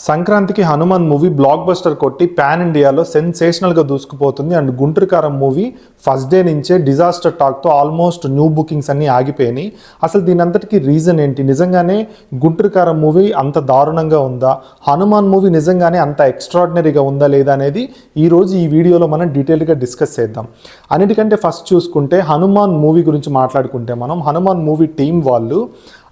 సంక్రాంతికి Hanuman movie block buster కొట్టి pan ఇండియాలో సెన్సేషనల్గా దూసుకుపోతుంది. అండ్ గుంటూరు కారం మూవీ ఫస్ట్ డే నుంచే డిజాస్టర్ టాక్తో ఆల్మోస్ట్ న్యూ బుకింగ్స్ అన్నీ ఆగిపోయినాయి. అసలు దీని అంతటికీ రీజన్ ఏంటి? నిజంగానే గుంటూరు కారం మూవీ అంత దారుణంగా ఉందా? హనుమాన్ మూవీ నిజంగానే అంత ఎక్స్ట్రాడినరీగా ఉందా లేదా అనేది ఈరోజు ఈ వీడియోలో మనం డీటెయిల్గా డిస్కస్ చేద్దాం. అన్నిటికంటే ఫస్ట్ చూసుకుంటే హనుమాన్ మూవీ గురించి మాట్లాడుకుంటే మనం హనుమాన్ మూవీ టీం వాళ్ళు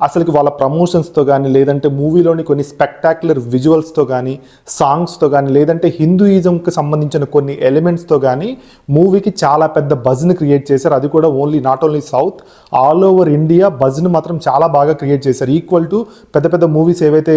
అసలుకి వాళ్ళ ప్రమోషన్స్తో కానీ లేదంటే మూవీలోని కొన్ని స్పెక్టాక్యులర్ విజువల్స్తో కానీ సాంగ్స్తో కానీ లేదంటే హిందూయిజంకి సంబంధించిన కొన్ని ఎలిమెంట్స్తో కానీ మూవీకి చాలా పెద్ద బజ్ని క్రియేట్ చేశారు. అది కూడా not only south, all over India బజ్ని మాత్రం చాలా బాగా క్రియేట్ చేశారు. ఈక్వల్ టు పెద్ద పెద్ద మూవీస్ ఏవైతే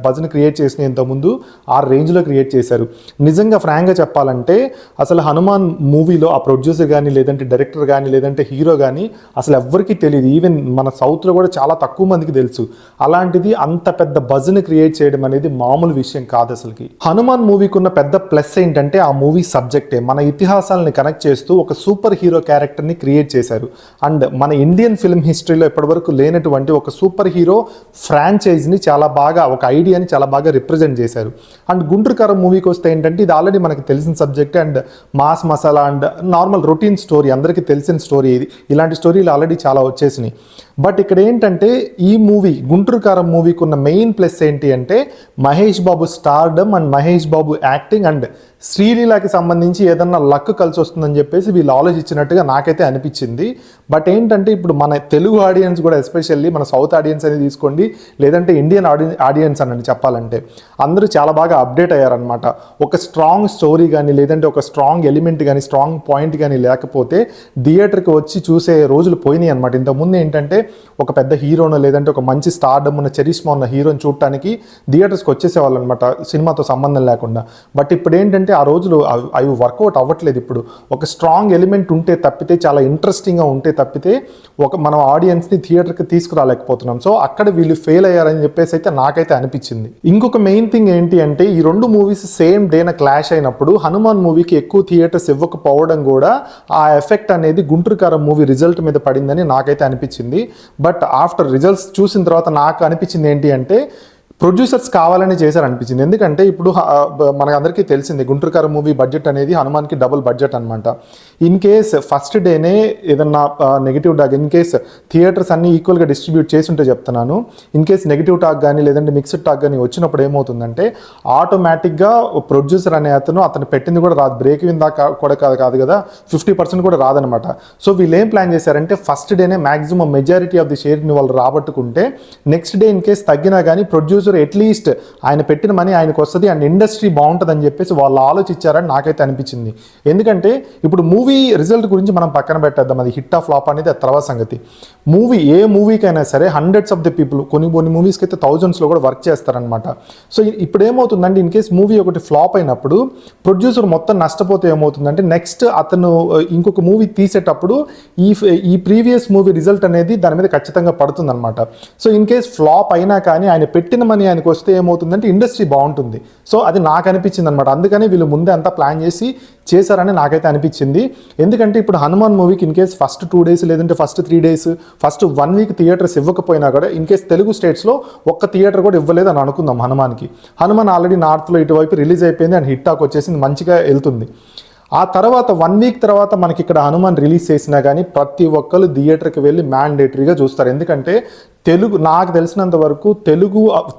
బజ్ని క్రియేట్ చేసినాయి ఇంతకుముందు ఆ రేంజ్లో క్రియేట్ చేశారు. నిజంగా ఫ్రాంక్గా చెప్పాలంటే అసలు హనుమాన్ మూవీలో ఆ ప్రొడ్యూసర్ కానీ లేదంటే డైరెక్టర్ కానీ లేదంటే హీరో కానీ అసలు ఎవ్వరికీ తెలియదు. ఈవెన్ మన సౌత్లో కూడా చాలా తక్కువ మందికి తెలుసు. అలాంటిది అంత పెద్ద బజ్ని క్రియేట్ చేయడం అనేది మామూలు విషయం కాదు. అసలుకి హనుమాన్ మూవీకి ఉన్న పెద్ద ప్లస్ ఏంటంటే ఆ మూవీ సబ్జెక్టే మన ఇతిహాసాలని కనెక్ట్ చేస్తూ ఒక సూపర్ హీరో క్యారెక్టర్ని క్రియేట్ చేశారు. అండ్ మన ఇండియన్ ఫిల్మ్ హిస్టరీలో ఇప్పటివరకు లేనటువంటి ఒక సూపర్ హీరో ఫ్రాంచైజ్ని చాలా బాగా, ఒక ఐడియాని చాలా బాగా రిప్రజెంట్ చేశారు. అండ్ గుంటూరు కారం మూవీకి వస్తే ఏంటంటే ఇది ఆల్రెడీ మనకి తెలిసిన సబ్జెక్టే. And mass masala and normal routine story, అందరికీ తెలిసిన స్టోరీ ఇది. ఇలాంటి స్టోరీలు ఆల్రెడీ చాలా వచ్చేసినాయి. బట్ ఇక్కడ ఏంటంటే ఈ మూవీ గుంటూరు కారం మూవీకి ఉన్న మెయిన్ ప్లస్ ఏంటి అంటే Mahesh Babu stardom and Mahesh Babu acting and శ్రీలీలకి సంబంధించి ఏదన్నా లక్ కలిసి వస్తుందని చెప్పేసి వీళ్ళు ఆలోచించినట్టుగా నాకైతే అనిపించింది. బట్ ఏంటంటే ఇప్పుడు మన తెలుగు ఆడియన్స్ కూడా, ఎస్పెషల్లీ మన సౌత్ ఆడియన్స్ అనేది తీసుకోండి లేదంటే ఇండియన్ ఆడియన్స్ అని చెప్పాలంటే అందరూ చాలా బాగా అప్డేట్ అయ్యారనమాట. ఒక స్ట్రాంగ్ స్టోరీ కానీ లేదంటే ఒక స్ట్రాంగ్ ఎలిమెంట్ కానీ స్ట్రాంగ్ పాయింట్ కానీ లేకపోతే థియేటర్కి వచ్చి చూసే రోజులు పోయినాయి అనమాట. ఇంతకుముందు ఏంటంటే ఒక పెద్ద హీరోను లేదంటే ఒక మంచి స్టార్డమ్ ఉన్న చరిష్మా ఉన్న హీరోని చూడటానికి థియేటర్స్కి వచ్చేసేవాళ్ళు అనమాట, సినిమాతో సంబంధం లేకుండా. బట్ ఇప్పుడు ఏంటంటే ఆ రోజులు అవి వర్కౌట్ అవ్వట్లేదు. ఇప్పుడు ఒక స్ట్రాంగ్ ఎలిమెంట్ ఉంటే తప్పితే, చాలా ఇంట్రెస్టింగ్గా ఉంటే తప్పితే మనం ఆడియన్స్ని థియేటర్కి తీసుకురాలేకపోతున్నాం. సో అక్కడ వీళ్ళు ఫెయిల్ అయ్యారని చెప్పేసి అయితే నాకైతే అనిపించింది. ఇంకొక మెయిన్ థింగ్ ఏంటి అంటే ఈ రెండు మూవీస్ సేమ్ డేన క్లాష్ అయినప్పుడు హనుమాన్ మూవీకి ఎక్కువ థియేటర్స్ ఇవ్వకపోవడం కూడా ఆ ఎఫెక్ట్ అనేది గుంటూరు కారం మూవీ రిజల్ట్ మీద పడిందని నాకైతే అనిపించింది. బట్ ఆఫ్టర్ రిజల్ట్స్ చూసిన తర్వాత నాకు అనిపించింది ఏంటి అంటే ప్రొడ్యూసర్స్ కావాలని చేశారనిపించింది. ఎందుకంటే ఇప్పుడు మనకు అందరికీ తెలిసింది గుంటూరు కారం మూవీ బడ్జెట్ అనేది హనుమాన్కి డబుల్ బడ్జెట్ అనమాట. ఇన్ కేస్ ఫస్ట్ డేనే ఏదన్నా negative talk, in case theatres అన్ని ఈక్వల్గా డిస్ట్రిబ్యూట్ చేసి ఉంటే చెప్తున్నాను, ఇన్ కేస్ నెగిటివ్ టాక్ కానీ లేదంటే మిక్స్డ్ టాక్ కానీ వచ్చినప్పుడు ఏమవుతుందంటే ఆటోమేటిక్గా ప్రొడ్యూసర్ అనే అతను పెట్టింది కూడా రాదు, బ్రేక్ ఇన్ దాకా కూడా కాదు కదా, 50% కూడా రాదనమాట. సో వీళ్ళు ఏం ప్లాన్ చేశారంటే ఫస్ట్ డేనే మ్యాక్సిమం మెజారిటీ ఆఫ్ ది షేర్ని వాళ్ళు రాబట్టుకుంటే నెక్స్ట్ డే ఇన్ కేస్ తగ్గినా కానీ ప్రొడ్యూసర్ అట్లీస్ట్ ఆయన పెట్టిన మనీ ఆయనకు వస్తుంది అండ్ ఇండస్ట్రీ బాగుంటుందని చెప్పేసి వాళ్ళు ఆలోచించారని నాకైతే అనిపించింది. ఎందుకంటే ఇప్పుడు మూవీ రిజల్ట్ గురించి మనం పక్కన పెట్టేద్దాం, అది హిట్ ఆఫ్ ఫ్లాప్ అనేది తర్వాత సంగతి. ఏ మూవీకైనా సరే హండ్రెడ్స్ ఆఫ్ ది పీపుల్, కొన్ని మూవీస్కి అయితే థౌజండ్స్లో కూడా వర్క్ చేస్తారనమాట. సో ఇప్పుడు ఏమవుతుందంటే ఇన్ కేస్ మూవీ ఒకటి ఫ్లాప్ అయినప్పుడు ప్రొడ్యూసర్ మొత్తం నష్టపోతే ఏమవుతుందంటే నెక్స్ట్ అతను ఇంకొక మూవీ తీసేటప్పుడు ఈ ప్రీవియస్ మూవీ రిజల్ట్ అనేది దాని మీద ఖచ్చితంగా పడుతుందన్నమాట. సో ఇన్ కేస్ ఫ్లాప్ అయినా కానీ ఆయన పెట్టిన మనీ ఆయనకు వస్తే ఏమవుతుందంటే ఇండస్ట్రీ బాగుంటుంది. సో అది నాకు అనిపించింది అనమాట. అందుకని వీళ్ళు ముందే అంతా ప్లాన్ చేశారని నాకైతే అనిపించింది. ఎందుకంటే ఇప్పుడు హనుమాన్ మూవీకి ఇన్ కేస్ ఫస్ట్ 2 days లేదంటే first 3 days first 1 week theatres ఇవ్వకపోయినా కూడా ఇన్ కేస్ తెలుగు స్టేట్స్లో ఒక్క థియేటర్ కూడా ఇవ్వలేదు అని అనుకుందాం హనుమాన్కి. హనుమాన్ ఆల్రెడీ నార్త్లో ఇటువైపు రిలీజ్ అయిపోయింది అండ్ హిట్ టాక్ వచ్చేసింది, మంచిగా వెళ్తుంది. ఆ తర్వాత 1 week తర్వాత మనకి ఇక్కడ హనుమాన్ రిలీజ్ చేసినా కానీ ప్రతి ఒక్కరు థియేటర్కి వెళ్ళి మ్యాండేటరీగా చూస్తారు. ఎందుకంటే నాకు తెలిసినంత వరకు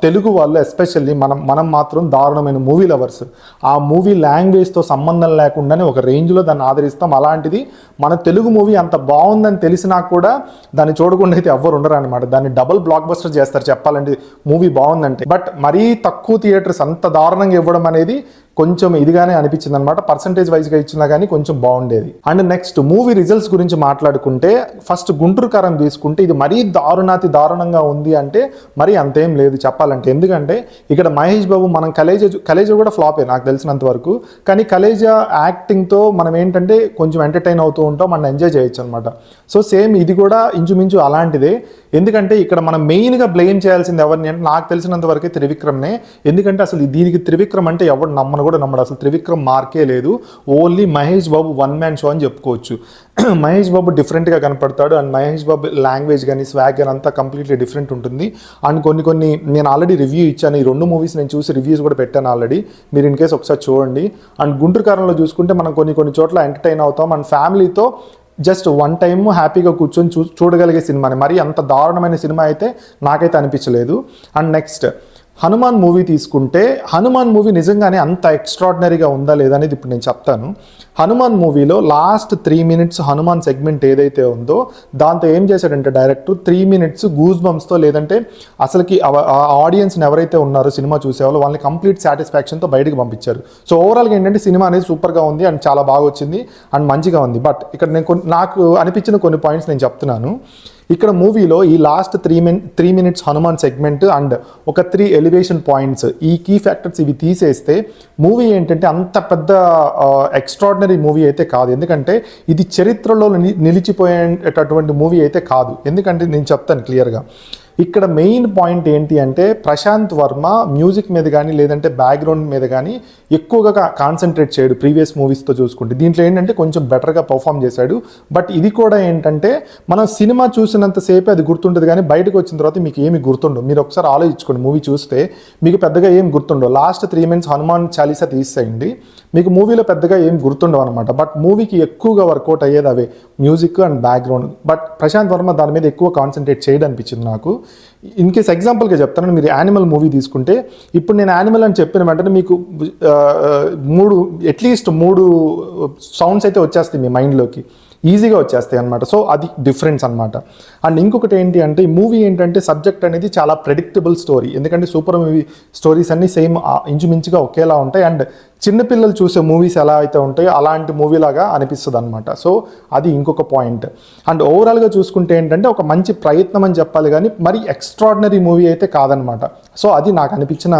తెలుగు వాళ్ళు ఎస్పెషల్లీ మనం మాత్రం దారుణమైన మూవీ లవర్స్. ఆ మూవీ లాంగ్వేజ్తో సంబంధం లేకుండానే ఒక రేంజ్లో దాన్ని ఆదరిస్తాం. అలాంటిది మన తెలుగు మూవీ అంత బాగుందని తెలిసినా కూడా దాన్ని చూడకుండా అయితే ఎవ్వరు ఉండరు అనమాట. దాన్ని డబుల్ బ్లాక్ బస్టర్ చేస్తారు చెప్పాలంటే మూవీ బాగుందంటే. బట్ మరీ తక్కువ థియేటర్స్ అంత దారుణంగా ఇవ్వడం అనేది కొంచెం ఇదిగానే అనిపించింది అనమాట. పర్సంటేజ్ వైజ్గా ఇచ్చినా కానీ కొంచెం బాగుండేది. అండ్ నెక్స్ట్ మూవీ రిజల్ట్స్ గురించి మాట్లాడుకుంటే ఫస్ట్ గుంటూరు కారం తీసుకుంటే ఇది మరీ దారుణంగా ఉంది అంటే మరి అంతేం లేదు చెప్పాలంటే. ఎందుకంటే ఇక్కడ మహేష్ బాబు మనం కలేజా కూడా ఫ్లాపే నాకు తెలిసినంత వరకు. కానీ కలేజా యాక్టింగ్తో మనం ఏంటంటే కొంచెం ఎంటర్టైన్ అవుతూ ఉంటాం, మనం ఎంజాయ్ చేయొచ్చు అనమాట. సో సేమ్ ఇది కూడా ఇంచుమించు అలాంటిదే. ఎందుకంటే ఇక్కడ మనం మెయిన్గా బ్లేమ్ చేయాల్సింది ఎవరిని అంటే నాకు తెలిసినంత వరకే త్రివిక్రమ్నే. ఎందుకంటే అసలు దీనికి త్రివిక్రమ్ అంటే ఎవరు నమ్మను అని కూడా నమ్మడు. అసలు త్రివిక్రమ్ మార్కే లేదు, only Mahesh Babu one man show అని చెప్పుకోవచ్చు. మహేష్ బాబు డిఫరెంట్గా కనపడతాడు అండ్ మహేష్ బాబు లాంగ్వేజ్ కానీ స్వాగ్ కానీ అంతా కంప్లీట్లీ డిఫరెంట్ ఉంటుంది. అండ్ కొన్ని నేను ఆల్రెడీ రివ్యూ ఇచ్చాను, ఈ 2 మూవీస్ నేను చూసి రివ్యూస్ కూడా పెట్టాను ఆల్రెడీ, మీరు ఇన్ కేస్ ఒకసారి చూడండి. అండ్ గుంటూరు కారంలో చూసుకుంటే మనం కొన్ని చోట్ల ఎంటర్టైన్ అవుతాం అండ్ ఫ్యామిలీతో జస్ట్ వన్ టైమ్ హ్యాపీగా కూర్చొని చూడగలిగే సినిమాని. మరి అంత దారుణమైన సినిమా అయితే నాకైతే అనిపించలేదు. అండ్ నెక్స్ట్ హనుమాన్ మూవీ తీసుకుంటే, హనుమాన్ మూవీ నిజంగానే అంత ఎక్స్ట్రాడినరీగా ఉందా లేదా అనేది ఇప్పుడు నేను చెప్తాను. హనుమాన్ మూవీలో లాస్ట్ 3 minutes హనుమాన్ సెగ్మెంట్ ఏదైతే ఉందో దాంతో ఏం చేశాడంటే డైరెక్టర్ 3 minutes గూస్ బంప్స్తో, లేదంటే అసలుకి ఆడియన్స్ని ఎవరైతే ఉన్నారో సినిమా చూసేవాళ్ళు వాళ్ళని కంప్లీట్ సాటిస్ఫాక్షన్తో బయటకు పంపించారు. సో ఓవరాల్గా ఏంటంటే సినిమా అనేది సూపర్గా ఉంది అండ్ చాలా బాగా వచ్చింది అండ్ మంచిగా ఉంది. బట్ ఇక్కడ నేను నాకు అనిపించిన కొన్ని పాయింట్స్ నేను చెప్తున్నాను. ఇక్కడ మూవీలో ఈ last 3 minutes Hanuman segment and ఒక 3 ఎలివేషన్ పాయింట్స్, ఈ కీ ఫ్యాక్టర్స్ ఇవి తీసేస్తే మూవీ ఏంటంటే అంత పెద్ద ఎక్స్ట్రాడినరీ మూవీ అయితే కాదు. ఎందుకంటే ఇది చరిత్రలో నిలిచిపోయేటటువంటి మూవీ అయితే కాదు. ఎందుకంటే నేను చెప్తాను క్లియర్గా. ఇక్కడ మెయిన్ పాయింట్ ఏంటి అంటే ప్రశాంత్ వర్మ మ్యూజిక్ మీద కానీ లేదంటే బ్యాక్గ్రౌండ్ మీద కానీ ఎక్కువగా కాన్సన్ట్రేట్ చేయడు ప్రీవియస్ మూవీస్తో చూసుకుంటే. దీంట్లో ఏంటంటే కొంచెం బెటర్గా పర్ఫామ్ చేశాడు. బట్ ఇది కూడా ఏంటంటే మనం సినిమా చూసినంతసేపు అది గుర్తుంటుంది కానీ బయటకు వచ్చిన తర్వాత మీకు ఏమి గుర్తుండవు. మీరు ఒకసారి ఆలోచించుకోండి, మూవీ చూస్తే మీకు పెద్దగా ఏం గుర్తుండవు. లాస్ట్ 3 minutes హనుమాన్ చాలీసా తీసేయండి, మీకు మూవీలో పెద్దగా ఏం గుర్తుండవు అనమాట. బట్ మూవీకి ఎక్కువగా వర్కౌట్ అయ్యేది అవే music and background. But Prashanth Varma దాని మీద ఎక్కువ కాన్సన్ట్రేట్ చేయడం అనిపించింది నాకు. ఇన్ కేస్ ఎగ్జాంపుల్గా చెప్తాను, మీరు యానిమల్ మూవీ తీసుకుంటే, ఇప్పుడు నేను యానిమల్ అని చెప్పిన వెంటనే మీకు అట్లీస్ట్ 3 సౌండ్స్ అయితే వచ్చేస్తాయి మీ మైండ్లోకి, ఈజీగా వచ్చేస్తాయి అనమాట. సో అది డిఫరెన్స్ అనమాట. అండ్ ఇంకొకటి ఏంటి అంటే ఈ మూవీ ఏంటంటే సబ్జెక్ట్ అనేది చాలా ప్రెడిక్టబుల్ స్టోరీ. ఎందుకంటే సూపర్ మూవీ స్టోరీస్ అన్నీ సేమ్ ఇంచుమించుగా ఒకేలా ఉంటాయి అండ్ చిన్నపిల్లలు చూసే మూవీస్ ఎలా అయితే ఉంటాయో అలాంటి మూవీలాగా అనిపిస్తుంది అనమాట. సో అది ఇంకొక పాయింట్. అండ్ ఓవరాల్గా చూసుకుంటే ఏంటంటే ఒక మంచి ప్రయత్నం అని చెప్పాలి కానీ మరి ఎక్స్ట్రాడినరీ మూవీ అయితే కాదనమాట. సో అది నాకు అనిపించిన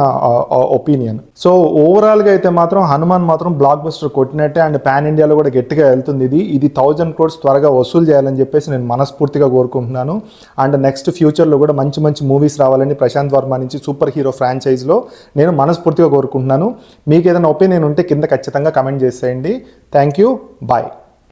ఒపీనియన్. సో ఓవరాల్గా అయితే మాత్రం హనుమాన్ మాత్రం బ్లాక్ బస్టర్ కొట్టినట్టే అండ్ పాన్ ఇండియాలో కూడా గట్టిగా వెళ్తుంది. ఇది 1000 crores త్వరగా వసూలు చేయాలని చెప్పేసి నేను మనస్ఫూర్తిగా కోరుకుంటున్నాను. అండ్ నెక్స్ట్ ఫ్యూచర్లో కూడా మంచి మూవీస్ రావాలని ప్రశాంత్ వర్మ నుంచి సూపర్ హీరో ఫ్రాంచైజ్లో నేను మనస్ఫూర్తిగా కోరుకుంటున్నాను. మీకు ఏదైనా ఒపీనియన్ ఉంటే కింద ఖచ్చితంగా కమెంట్ చేసేయండి. Thank you, bye.